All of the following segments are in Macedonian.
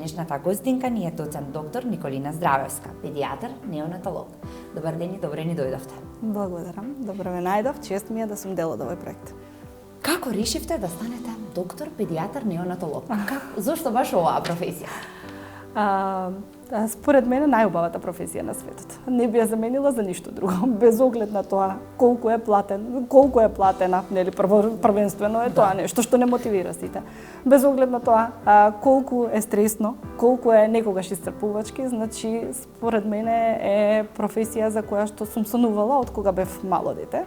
денешната гостинка ни е доцент доктор Николина Здравевска, педијатар, неонатолог. Добар ден и добре ни дојдовте. Благодарам. Добро ме најдов. Чест ми е да сум дел од овој проект. Како решивте да станете доктор, педијатар, неонатолог? Зошто баш оваа професија? Според мене најубавата професија на светот. Не би ја заменила за ништо друго, без оглед на тоа колку е платена, нели првенствено е тоа нешто што не мотивира сите. Без оглед на тоа колку е стресно, колку е некогаш исцрпувачки, значи според мене е професија за која што сум сонувала од кога бев мало дете.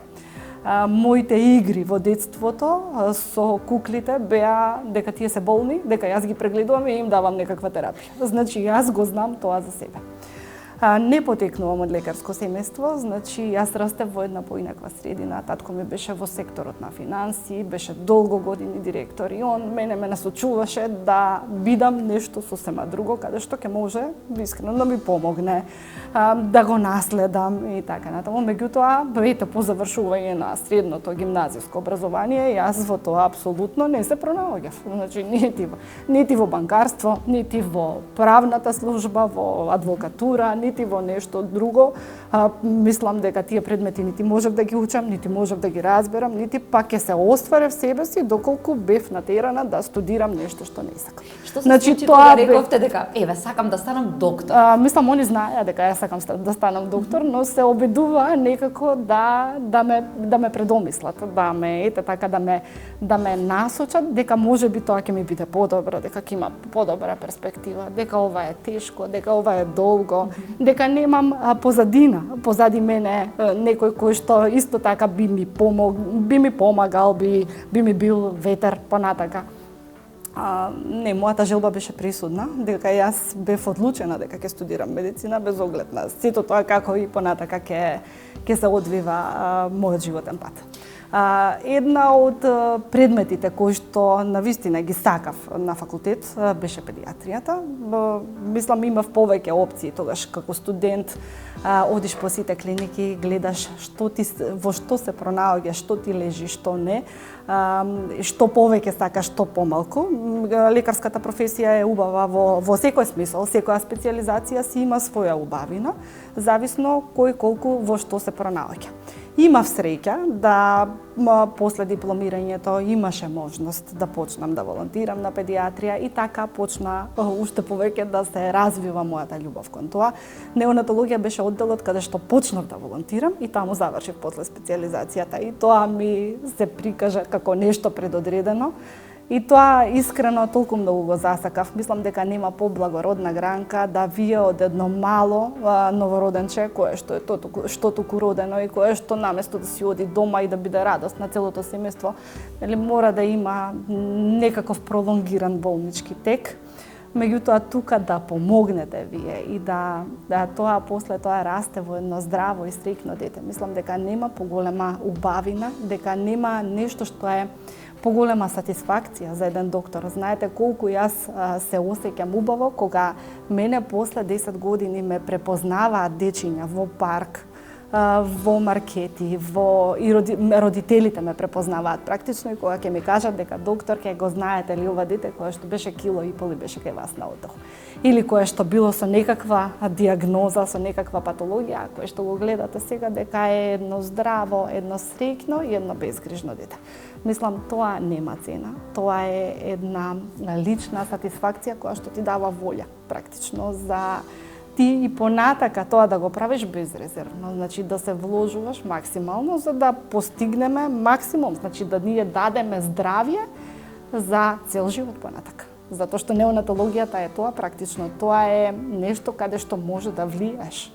Моите игри во детството со куклите беа дека тие се болни, дека јас ги прегледувам и им давам некаква терапија. Значи јас го знам тоа за себе. Не потекнувам од лекарско семејство, значи јас растев во една поинаква средина. Татко ми беше во секторот на финанси, беше долго години директор и он мене ме насочуваше да бидам нешто сосема друго, каде што ќе може искрено да ми помогне, да го наследам и така натаму. Меѓутоа, ете по завршување на средното гимназиско образование, јас во тоа апсолутно не се пронаоѓав. Значи нити во банкарство, нити во правната служба, во адвокатура, нити во нешто друго. Мислам дека тие предмети нити можев да ги учам, нити можев да ги разберам, нити пак ќе се остварев себе си доколку бев натерана да студирам нешто што не сакам. Што се случи кога рековте дека сакам да станам доктор? Мислам они знаеа дека ја сакам да станам доктор, но се обидуваа некако да ме предомислат, да ме насочат дека можеби тоа ќе ми биде подобро, дека ќе има подобра перспектива, дека ова е тешко, дека ова е долго, дека немам позади мене некој кој што исто така би ми помагал, би ми бил ветер понатака. Не, мојата желба беше присудна, дека јас бев одлучена дека ќе студирам медицина без оглед на сето тоа како и понатака ќе се одвива мојот животен пат. Една од предметите кои што навистина ги сакав на факултет беше педијатријата. Мислам имав повеќе опции тогаш како студент. Одиш по сите клиники, гледаш во што се пронаоѓа, што ти лежи, што не, што повеќе сакаш, што помалку. Лекарската професија е убава во секој смисол, секоја специјализација си има своја убавина, зависно кој колку во што се пронаоѓа. Имав среќа да после дипломирањето имаше можност да почнам да волонтирам на педијатрија и така почна уште повеќе да се развива мојата љубов кон тоа. Неонатологија беше одделот каде што почнав да волонтирам и таму завршив после специјализацијата и тоа ми се прикажа како нешто предодредено. И тоа искрено толку многу го засакав. Мислам дека нема поблагородна гранка да вие од едно мало новороденче кое што е туку родено и кое што наместо да си оди дома и да биде радост на целото семејство, мора да има некаков пролонгиран болнички тек. Меѓутоа тука да помогнете вие и да тоа после тоа расте во едно здраво и среќно дете. Мислам дека нема поголема убавина, дека нема нешто што е поголема сатисфакција за еден доктор. Знаете колку јас се осеќам убаво кога мене после 10 години ме препознаваат дечиња во парк, во маркети, и родителите ме препознаваат практично и кога ќе ми кажат дека доктор ќе го знаете ли ова дете кое што беше кило и пол и беше кај вас на оддох. Или кое што било со некаква диагноза, со некаква патологија, кое што го гледате сега дека е едно здраво, едно среќно и едно безгрижно дете. Мислам, тоа нема цена. Тоа е една лична сатисфакција која што ти дава волја, практично, за ти и понатака тоа да го правиш безрезервно. Значи, да се вложуваш максимално за да постигнеме максимум. Значи, да ние дадеме здравје за цел живот понатака. Затоа што неонатологијата е тоа практично. Тоа е нешто каде што може да влиеш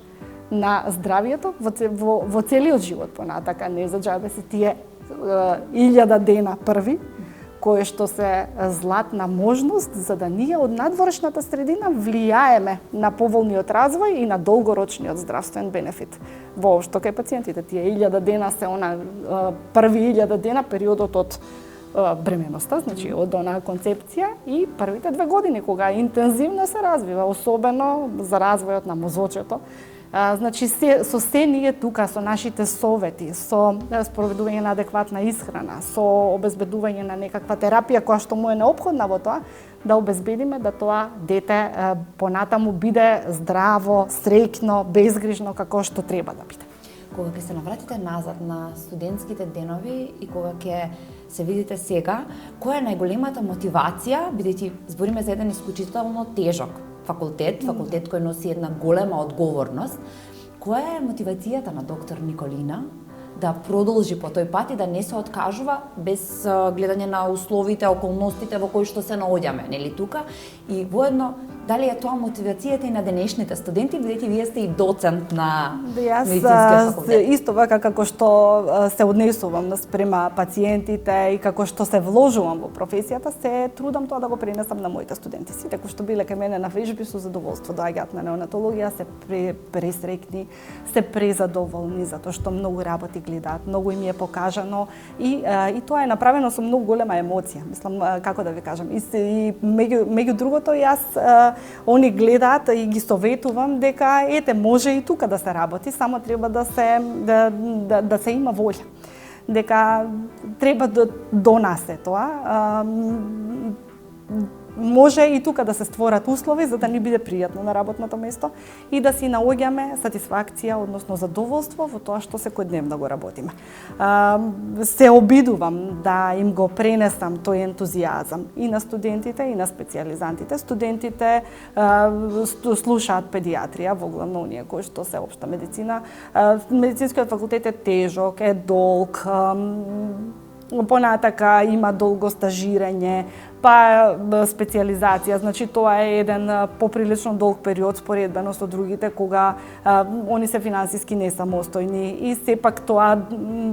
на здравјето во целиот живот понатака. Не за џабе се тие 1000 дена први, кои што се златна можност за да ние од надворешната средина влијаеме на поволниот развој и на долгорочниот здравствен бенефит. Воопшто кај пациентите тие 1000 дена се први 1000 дена периодот од бременоста, значи од онаа концепција и првите 2 години кога интензивно се развива, особено за развојот на мозочето Значи со се ние тука со нашите совети, со спроведување на адекватна исхрана, со обезбедување на некаква терапија која што му е неопходна во тоа, да обезбедиме да тоа дете понатаму биде здраво, среќно, безгрижно како што треба да биде. Кога ќе се навратите назад на студентските денови и кога ќе се видите сега, која е најголемата мотивација, бидејќи збориме за еден исклучително тежок факултет кој носи една голема одговорност, која е мотивацијата на доктор Николина да продолжи по тој пат и да не се откажува без гледање на условите, околностите во кои што се наоѓаме, нели тука, и воедно дали е тоа мотивацијата и на денешните студенти, бидејќи вие сте и доцент на медицинскиот факултет. Јас исто вака како што се однесувам спрема пациентите и како што се вложувам во професијата, се трудам тоа да го пренесам на моите студенти. Сите кои што биле кај мене на вежби со задоволство доаѓаат на неонатологија, се пресрекни, се презадоволни затоа што многу работи гледаат, многу им е покажано и тоа е направено со многу голема емоција. Мислам, како да ви кажам, и меѓу другото јас они гледаат и ги советувам дека ете може и тука да се работи, само треба да се има волја. Дека треба до нас е тоа. Може и тука да се створат услови за да ни биде пријатно на работното место и да си наоѓаме сатисфакција, односно задоволство во тоа што секојдневно го работиме. Се обидувам да им го пренесам тој ентузијазам и на студентите и на специјализантите. Студентите слушаат педиатрија, во главно оние кои што се општа медицина. Медицинскиот факултет е тежок, е долг, понатака има долго стажирање, па специјализација, значи тоа е еден поприлично долг период споредбено со другите кога они се финансиски несамостојни и сепак тоа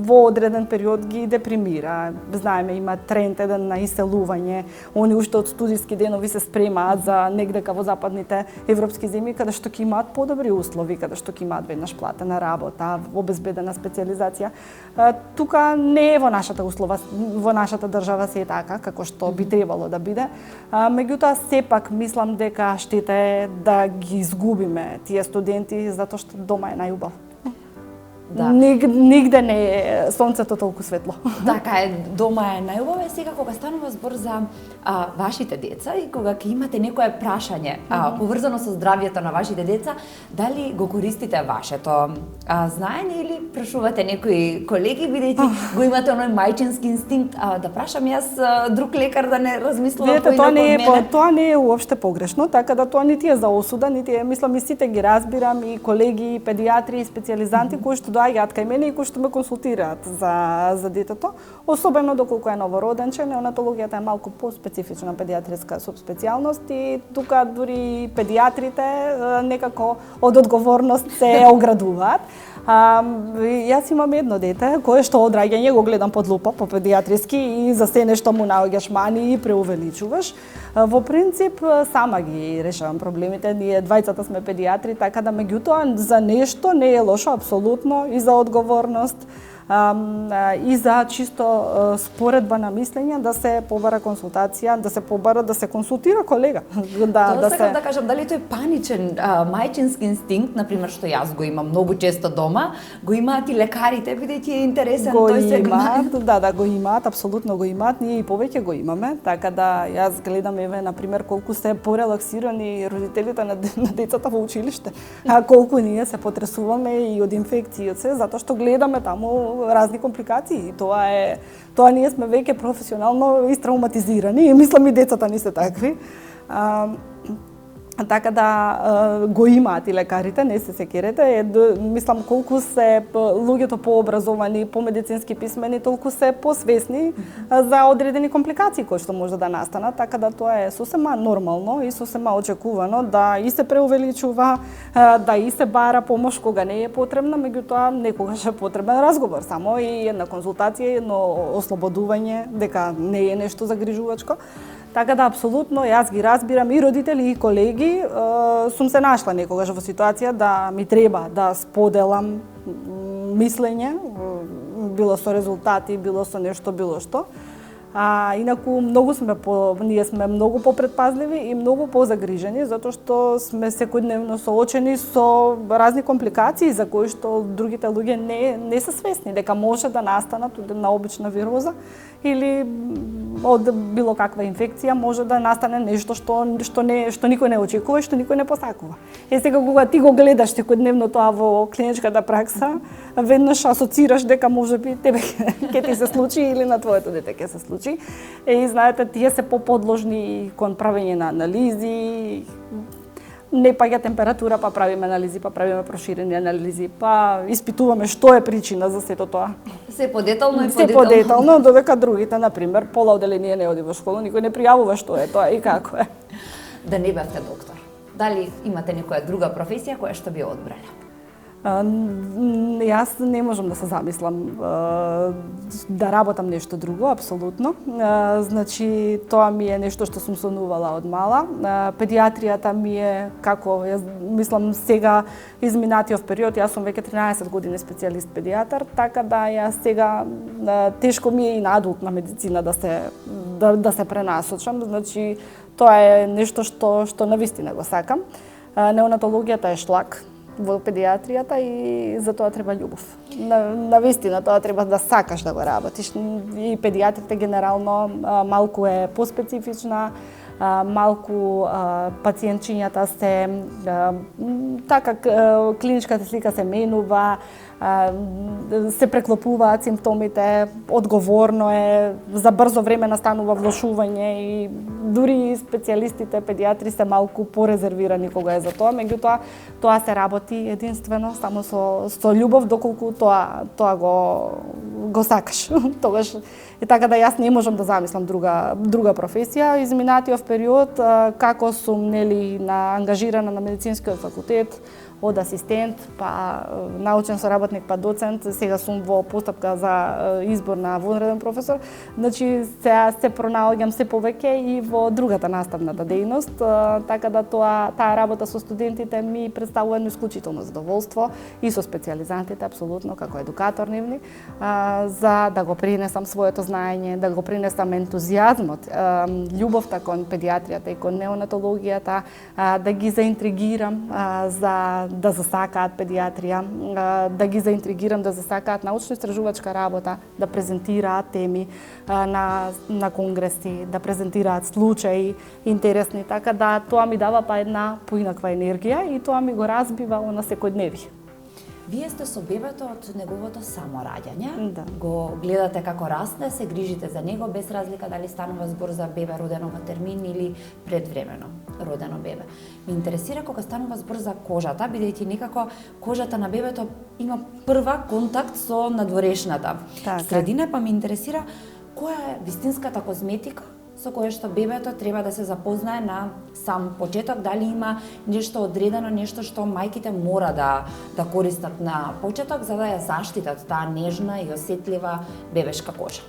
во одреден период ги депримира. Знаеме, има тренд еден на иселување, они уште од студиски денови се спремаат за негдека во западните европски земји каде што ќе имаат подобри услови, каде што ќе имаат веднаш платена работа, обезбедена специјализација. Тука не е во нашата услова, во нашата држава се е така како што би требало да биде. Меѓутоа, сепак мислам дека штета е да ги изгубиме тие студенти затоа што дома е најубаво. Да. Нигде не е сонцето толку светло. Така е, дома е најубаво. Сега кога станува збор за вашите деца и кога ќе имате некое прашање поврзано со здравјето на вашите деца, дали го користите вашето знаење или прашувате некои колеги, бидејќи го имате оној мајчински инстинкт, да прашам јас друг лекар да не размислува поинаку од мене? Тоа не е уопште погрешно, така да тоа нити е за осуда, нити е, мислам, и сите ги разбирам, и колеги, и педиатри, и специјализанти кои што доаѓаат кај мене и кои што ме консултираат за детето, особено доколку е новороденче. Неонатологијата е малку по-специфична педиатриска субспецијалност и тука дури педиатрите некако од одговорност се оградуваат. Јас имам едно дете кое што одраѓање го гледам под лупа по педиатриски и за се нешто му наоѓаш мани и преувеличуваш. Во принцип сама ги решавам проблемите. Ние двајцата сме педиатри, така да меѓутоа за нешто не е лошо апсолутно и за одговорност и за чисто споредба на мислење да се побара консултација, да се побара да се консултира колега. Тоа сакам да кажам, дали тој паничен мајчински инстинкт, например, што јас го имам многу често дома, го имаат и лекарите, бидејќи е интересен тој сегмент. Да, го имаат, апсолутно го имаат, ние и повеќе го имаме, така да јас гледам еве например колку се порелаксирани родителите на децата во училиште, колку ние се потресуваме и од инфекции од се, затоа што гледаме таму разни компликации. Тоа ние сме веќе професионално истравматизирани и мислам и децата ни се такви. Така да го имаат и лекарите, не се секирете. Мислам колку се луѓето пообразовани, помедицински писмени, толку се посвесни за одредени компликации кои што може да настанат, така да тоа е сосема нормално и сосема очекувано да и се преувеличува, да и се бара помош кога не е потребна, меѓутоа некогаш е потребен разговор, само и една консултација, едно ослободување дека не е нешто загрижувачко. Така да, апсолутно, јас ги разбирам и родители и колеги. Сум се нашла некогаш во ситуација да ми треба да споделам мислење, било со резултати, било со нешто, било што. Инаку ние сме многу попредпазливи и многу позагрижени затоа што сме секојдневно соочени со разни компликации за кои што другите луѓе не се свесни дека може да настанат од една обична вироза или од било каква инфекција може да настане нешто што никој не очекува и што никој не посакува. Сега кога ти го гледаш секојдневно тоа во клиничката пракса, веднаш асоцираш дека можеби тебе ќе ти се случи или на твоето дете ќе се случи. И знаете, тие се поподложни кон правење на анализи, не паѓа температура, па правиме анализи, па правиме проширени анализи, па испитуваме што е причина за сето тоа. Се подетално и подетално. Се подетално, додека другите, например, пола одделение не оди во школа, никој не пријавува што е тоа и како е. Да не бевте доктор. Дали имате некоја друга професија која што би одбрале? Јас не можам да се замислам да работам нешто друго, апсолутно. Значи, тоа ми е нешто што сум сонувала од мала. Педиатријата ми е како, јас мислам сега изминатиот период, јас сум веќе 13 години специјалист педиатар, така да јас сега тешко ми е и на адултна медицина да се пренасочам. Значи, тоа е нешто што навистина го сакам. Неонатологијата е шлак во педиатријата и за тоа треба љубов. Навистина тоа треба да сакаш да го работиш. И педиатрите генерално малку е поспецифична, малку пациентчињата се така клиничката слика се менува, се преклопуваат симптомите, одговорно е, за брзо време настанува влошување и дури специјалистите педиатри се малку порезервирани кога е за тоа, меѓутоа тоа се работи единствено само со љубов доколку тоа го сакаш. Тогаш и така да јас не можам да замислам друга професија. Изминатиот период како сум ангажирана на медицинскиот факултет, од асистент, па научен соработник, па доцент, сега сум во постапка за избор на вонреден професор. Значи, се пронаоѓам се повеќе и во другата наставната дејност, така да таа работа со студентите ми представува едно исклучително задоволство и со специјализантите, апсолутно, како едукатор нивни, за да го принесам своето знаење, да го принесам ентузијазмот, љубовта кон педиатријата и кон неонатологијата, да ги заинтригирам да засакаат педиатрија, да ги заинтригирам да засакаат научно-истражувачка работа, да презентираат теми на конгреси, да презентираат случаи интересни, така да тоа ми дава една поинаква енергија и тоа ми го разбива на секојдневие. Вие сте со бебето од неговото самораѓање, да. Го гледате како расте, се грижите за него без разлика дали станува збор за бебе родено во термин или предвремено родено бебе. Ме интересира кога станува збор за кожата, бидејќи некако кожата на бебето има прва контакт со надворешната средина, па ме интересира која е вистинската козметика со кое што бебето треба да се запознае на сам почеток, дали има нешто одредено, нешто што мајките мора да користат на почеток за да ја заштитат таа нежна и осетлива бебешка кожа.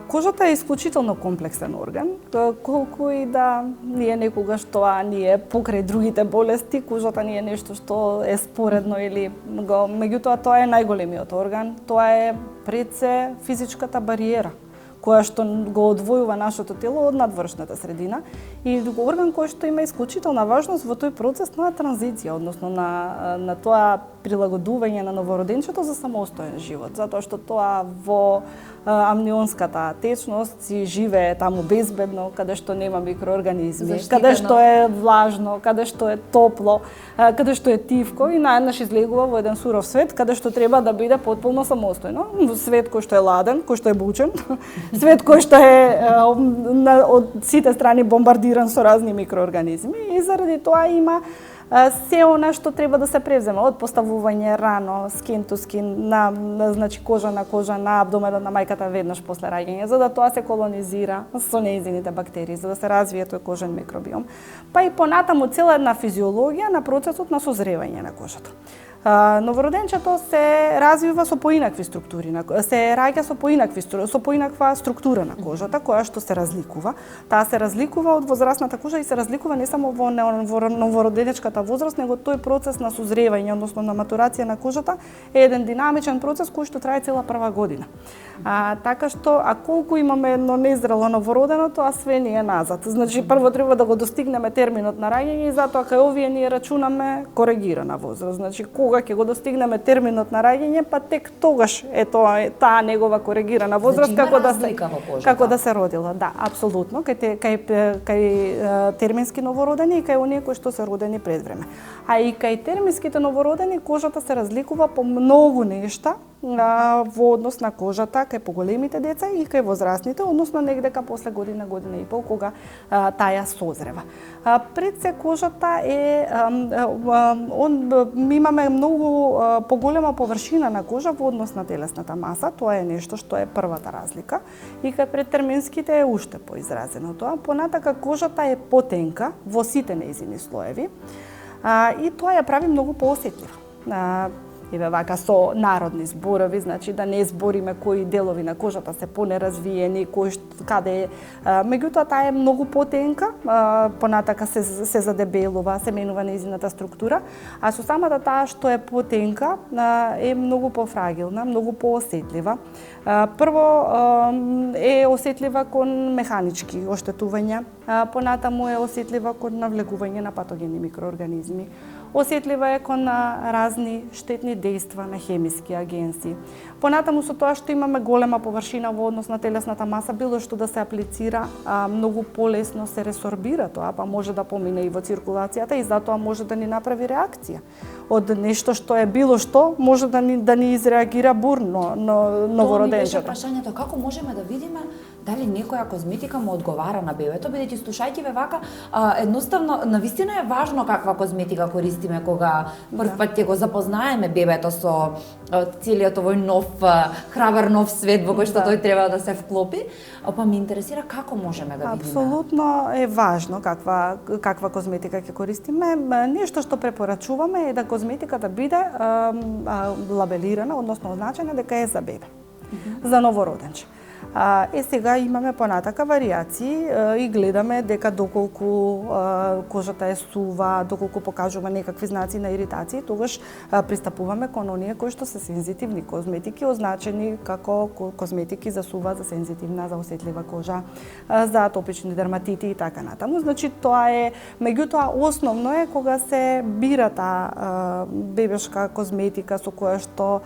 Кожата е исклучително комплексен орган, колку и да ние некогаш тоа ни е покрај другите болести, кожата ни е нешто што е споредно или меѓутоа тоа е најголемиот орган, тоа е пред се физичката бариера која што го одвојува нашето тело од надвршната средина и орган кој што има исклучителна важност во тој процес на транзиција, односно на тоа прилагодување на новороденчето за самостоен живот, затоа што тоа во амнионската течност си живее таму безбедно, каде што нема микроорганизми, каде што е влажно, каде што е топло, каде што е тивко и наеднаш излегува во еден суров свет, каде што треба да биде потполно самостојно. Свет кој што е ладен, кој што е бучен, свет кој што е од сите страни бомбардиран со разни микроорганизми и заради тоа има се она што треба да се превземе од поставување рано, skin to skin, значи кожа на кожа на абдоменот на мајката веднаш после раѓање, за да тоа се колонизира со нејзините бактерии, за да се развие тој кожен микробиом. Па и понатаму цела една физиологија на процесот на созревање на кожата. Новороденчето се развива со поинакви структури, се раѓа со поинаква структура на кожата, која што се разликува. Таа се разликува од возрастната кожа и се разликува не само во новороденечката возраст, него тој процес на созревање, односно на матурација на кожата е еден динамичен процес кој што трае цела прва година. Така што, колку имаме едно незрело новородено, тоа све ни е назад. Значи, прво треба да го достигнеме терминот на раѓање и затоа кај овие ние рачунаме коригирана возраст. Значи, кога ќе го достигнеме терминот на раѓање, па тек тогаш е таа негова коригирана возраст, значи, како да се родила. Да, апсолутно, кај термински новородени и кај оние кои што се родени пред време. А и кај терминските новородени кожата се разликува по многу нешта во однос на кожата кај поголемите деца и кај возрастните, односно негдека после година и пол, кога таа созрева. Пред се кожата ми имаме многу поголема површина на кожа во однос на телесната маса, тоа е нешто што е првата разлика, и кај предтерминските е уште поизразено тоа. Понатака кожата е потенка во сите нејзини слоеви и тоа ја прави многу поосетлива. Еве вака со народни зборови, значи да не збориме кои делови на кожата се понеразвиени, каде е. Меѓутоа таа е многу потенка, понатака се задебелува, се менува нејзината структура, а со самата таа што е потенка е многу пофрагилна, многу поосетлива. Прво е осетлива кон механички оштетувања, понатаму е осетлива кон навлегување на патогени микроорганизми. Осетлива е кон разни штетни дејства на хемиски агенси. Понатаму со тоа што имаме голема површина во однос на телесната маса, било што да се аплицира, многу полесно се ресорбира тоа, па може да помине и во циркулацијата и затоа може да ни направи реакција. Од нешто што е било што, може да ни изреагира бурно новороденчето. Тоа ми беше прашањето, како можеме да видиме дали некоја козметика му одговара на бебето, бидејќи слушајќи ве вака, едноставно навистина е важно каква козметика користиме кога прв пат ќе го запознаеме бебето со целиот овој нов храбар нов свет во кој што тој треба да се вклопи, па ме интересира како можеме да видиме. Апсолутно е важно каква козметика ќе користиме. Нешто што препорачуваме е да козметиката биде лабелирана, односно означена дека е за бебе, за новороденче. Сега имаме понатака варијации и гледаме дека доколку кожата е сува, доколку покажува некакви знаци на иритација, тогаш пристапуваме кон оние кои што се сензитивни козметики, означени како козметики за сува, за сензитивна, за осетлива кожа, за атопични дерматити и така натаму. Значи тоа е, меѓутоа основно е кога се бира таа бебешка козметика со која што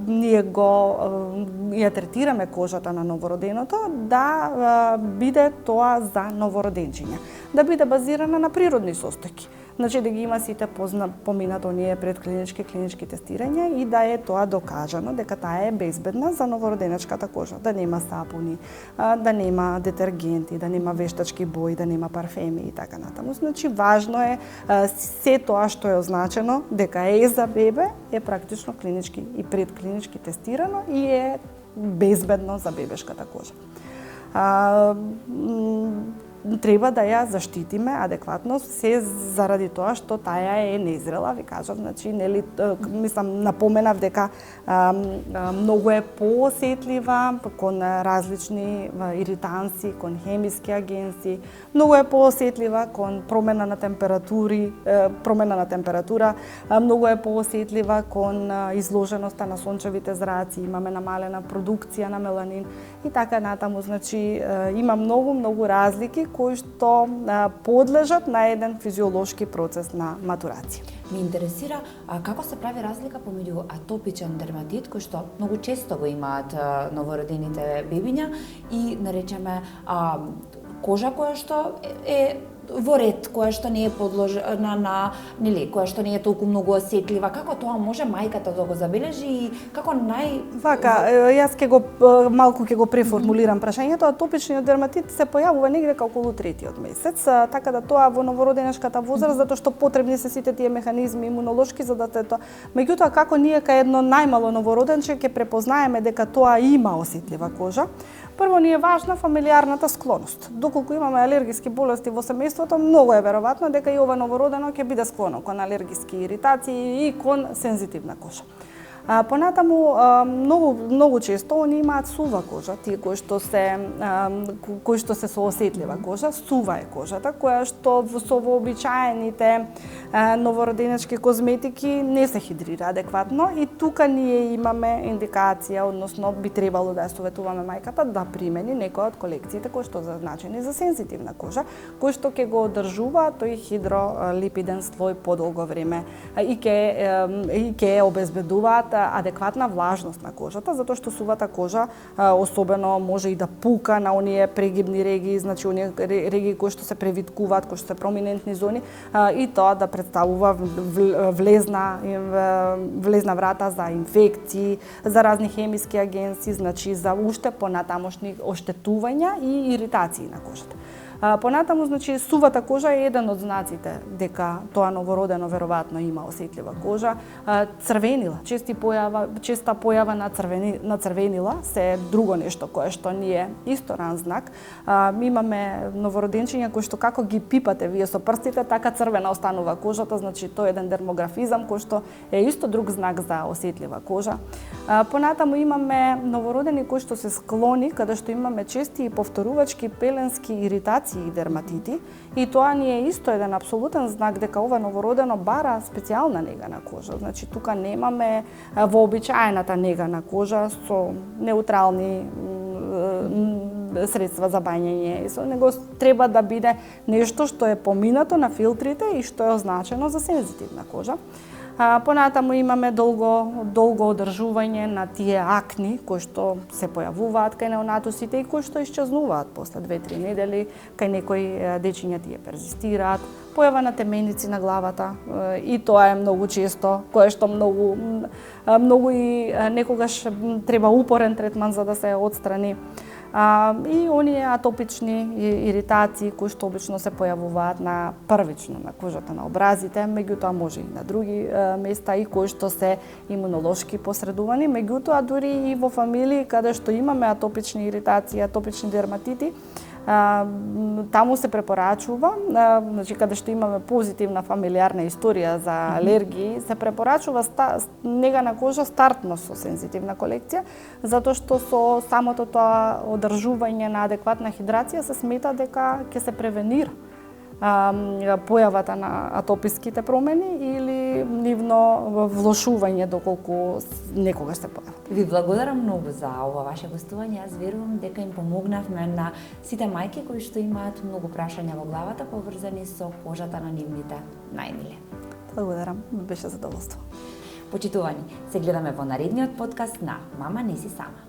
ние ја третираме кожата на новороденото, да биде тоа за новороденчиња, да биде базирана на природни состојки. Значи да ги има сите поминато оние предклинички, клинички тестирања и да е тоа докажано дека таа е безбедна за новороденечката кожа, да нема сапуни, да нема детергенти, да нема вештачки бои, да нема парфеми и така натаму. Значи важно е се тоа што е означено дека е за бебе, е практично клинички и предклинички тестирано и е безбедно за бебешката кожа. Треба да ја заштитиме адекватно, се заради тоа што таа е незрела, ви кажав, значи, нели, мислам, напоменав дека многу е поосетлива кон различни иританси, кон хемиски агенси, многу е поосетлива кон промена на температура, многу е поосетлива кон изложеноста на сончевите зраци, имаме намалена продукција на меланин и така натаму, значи има многу разлики кои што подлежат на еден физиолошки процес на матурација. Ме интересира како се прави разлика помеѓу атопичен дерматит, кој што многу често го имаат новородените бебиња, и наречеме кожа која што е во ред, која што не е подложена на, нели, која што не е толку многу осетлива, како тоа може мајката да го забележи и како Вака, јас малку ќе го преформулирам прашањето. Атопичниот дерматит се појавува негде околу третиот месец, така да тоа во новороденешката возраст, затоа што потребни се сите тие механизми имунолошки за да тоа. Меѓутоа, како ние кај едно најмало новороденче ќе препознаеме дека тоа има осетлива кожа, Прво ни е важна фамилиарната склоност. Доколку имаме алергиски болести во семејството, многу е веројатно дека и ова новородено ќе биде склоно кон алергиски иритации и кон сензитивна кожа. Понатаму многу често они имаат сува кожа, тие кои што се со осетлива кожа, сува е кожата која што со вообичаените новороденечки козметики не се хидрира адекватно и тука ние имаме индикација, односно би требало да ја советуваме мајката да примени некоја од колекциите кои што значени за сензитивна кожа, кои што ќе го одржува тој хидролипиден слој подолго време и ќе обезбедуваат адекватна влажност на кожата, затоа што сувата кожа особено може и да пука на оние прегибни регии, значи оние регии кои што се превиткуваат, кои што се проминентни зони и тоа да представува влезна врата за инфекции, за разни хемиски агенси, значи за уште понатамошни оштетувања и иритации на кожата. Понатаму, значи, сувата кожа е еден од знаците дека тоа новородено веројатно има осетлива кожа. Црвенила, честа појава на црвенила се друго нешто кое што ни е исто ран знак. Имаме новороденчиња кои што како ги пипате вие со прстите, така црвена останува кожата, значи тоа е еден дермографизам кој што е исто друг знак за осетлива кожа. Понатаму имаме новородени кои што се склони, каде што имаме чести и повторувачки пеленски иритации и дерматити, и тоа ни е исто еден апсолутен знак дека ова новородено бара специјална нега на кожа. Значи тука немаме вообичаената нега на кожа со неутрални средства за бањење. Со него треба да биде нешто што е поминато на филтрите и што е означено за сензитивна кожа. Понатаму имаме долго одржување на тие акни кои што се појавуваат кај неонатусите и кои што исчезнуваат после 2-3 недели, кај некои дечиња тие перзистираат, појава на теменици на главата и тоа е многу често, кое што многу и некогаш треба упорен третман за да се отстрани. И оние атопични иритации кои што обично се појавуваат првично на кожата на образите, меѓутоа може и на други места и кои што се имунолошки посредувани, меѓутоа дури и во фамилии каде што имаме атопични иритации, атопични дерматити, таму се препорачува, значи каде што имаме позитивна фамилиарна историја за алергии, се препорачува нега на кожа стартно со сензитивна колекција, затоа што со самото тоа одржување на адекватна хидрација се смета дека ќе се превенира појавата на атописките промени или нивно влошување доколку некогаш се појават. Ви благодарам многу за ова ваше гостување. Јас верувам дека им помогнавме на сите мајки кои што имаат многу прашања во главата поврзани со кожата на нивните најмиле. Благодарам, беше задоволство. Почитувани, се гледаме во наредниот подкаст на Мама не си сама.